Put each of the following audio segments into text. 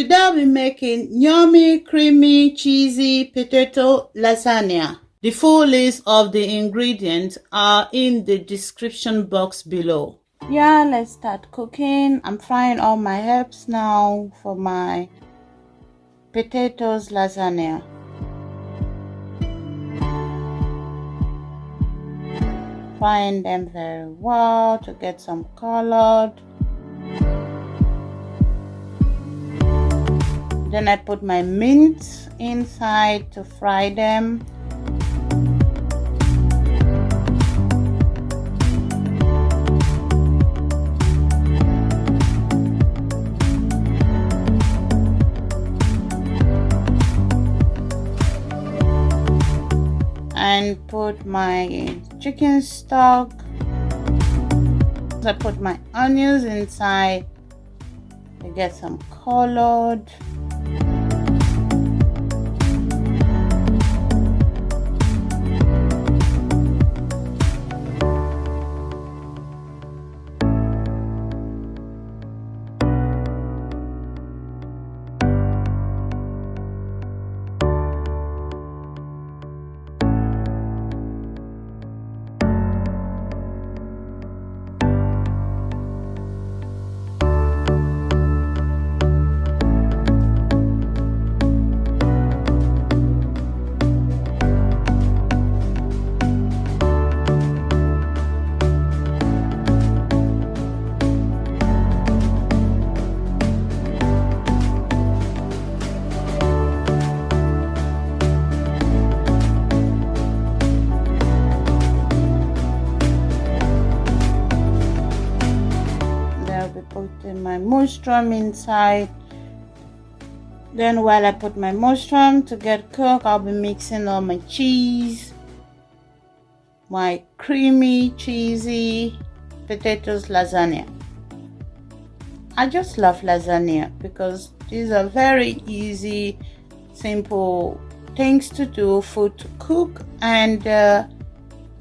Today I'll be making yummy, creamy, cheesy potato lasagna. The full list of the ingredients are in the description box below. Yeah, let's start cooking. I'm frying all my herbs now for my potatoes lasagna. Frying them very well to get some colored. Then I put my mince inside to fry them. And put my chicken stock. I put my onions inside to get some colored. Putting my mushroom inside. Then while I put my mushroom to get cooked, I'll be mixing all my cheese, my creamy cheesy potatoes lasagna. I just love lasagna because these are very easy, simple things to do, food to cook, and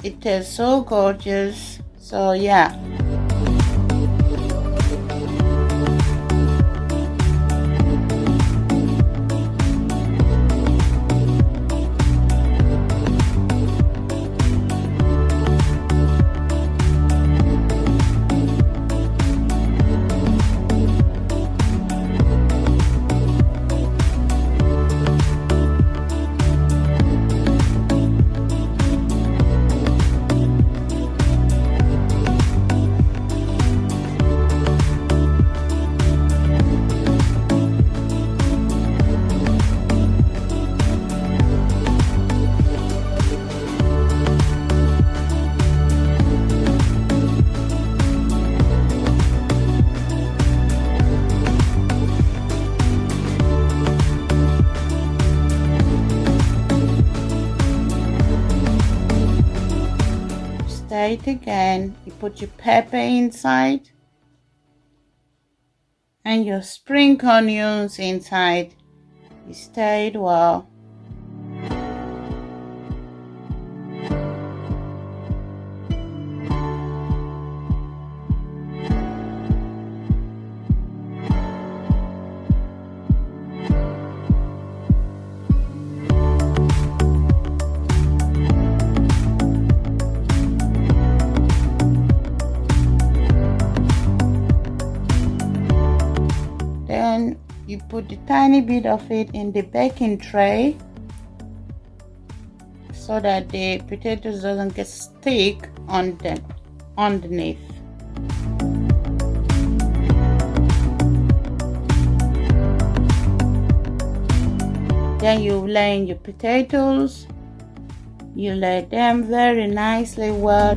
it tastes so gorgeous. So yeah. Stir it again. You put your pepper inside and your spring onions inside. You stir it well. Then you put a tiny bit of it in the baking tray so that the potatoes doesn't get stick on the underneath. Then you lay in your potatoes. You lay them very nicely well.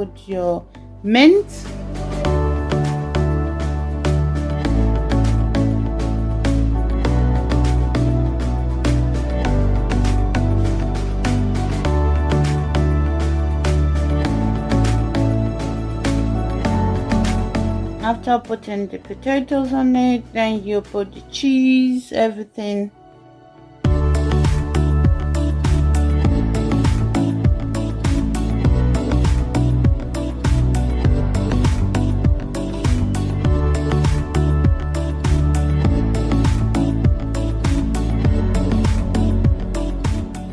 put your mint. After putting the potatoes on it, then you put the cheese, everything.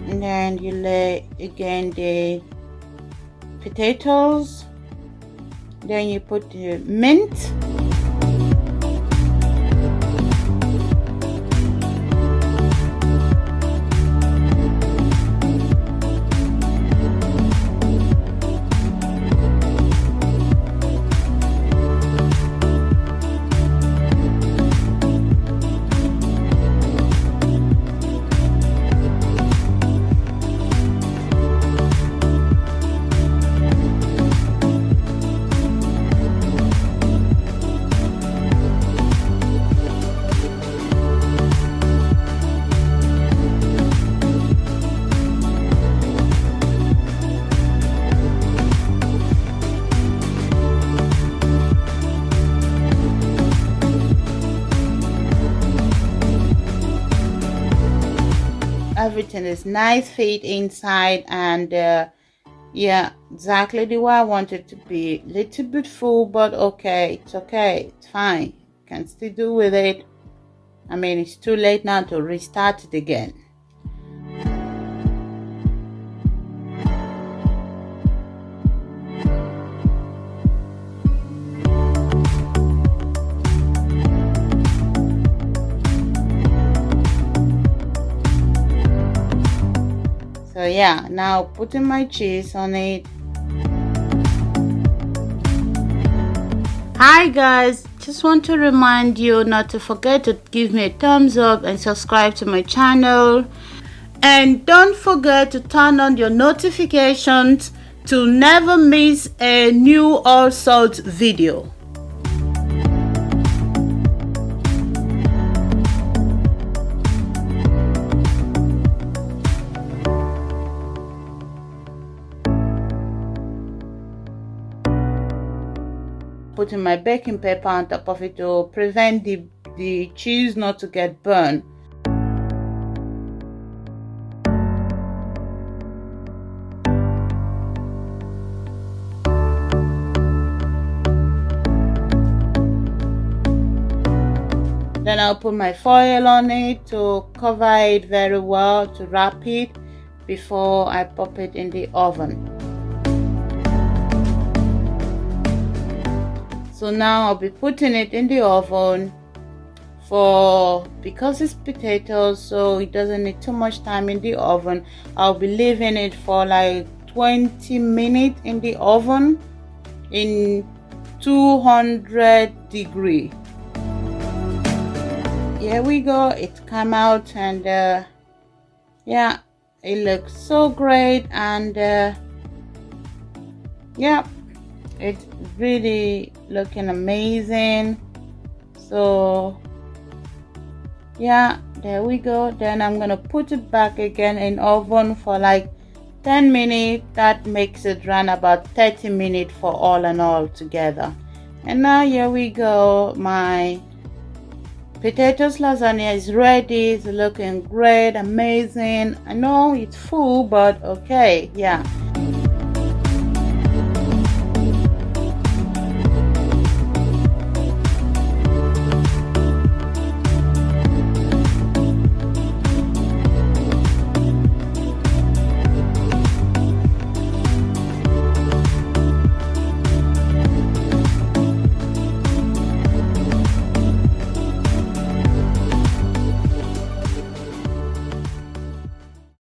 And then you lay again the potatoes. Then you put the mint. Everything is nice fit inside, and yeah, exactly the way I want it to be. Little bit full, but okay, it's fine. Can still do with it. I mean, it's too late now to restart it again. So yeah, now putting my cheese on it. Hi guys, just want to remind you not to forget to give me a thumbs up and subscribe to my channel. And don't forget to turn on your notifications to never miss a new all sorts video. Putting my baking paper on top of it to prevent the cheese not to get burned. Then I'll put my foil on it to cover it very well, to wrap it before I pop it in the oven. So now I'll be putting it in the oven because it's potatoes, so it doesn't need too much time in the oven. I'll be leaving it for like 20 minutes in the oven in 200 degrees. Here we go, it came out, and yeah, it looks so great, and yeah, it's really looking amazing. So yeah, there we go. Then I'm gonna put it back again in oven for like 10 minutes. That makes it run about 30 minutes for all and all together. And now here we go, my potatoes lasagna is ready. It's looking great, amazing. I know it's full, but okay, yeah.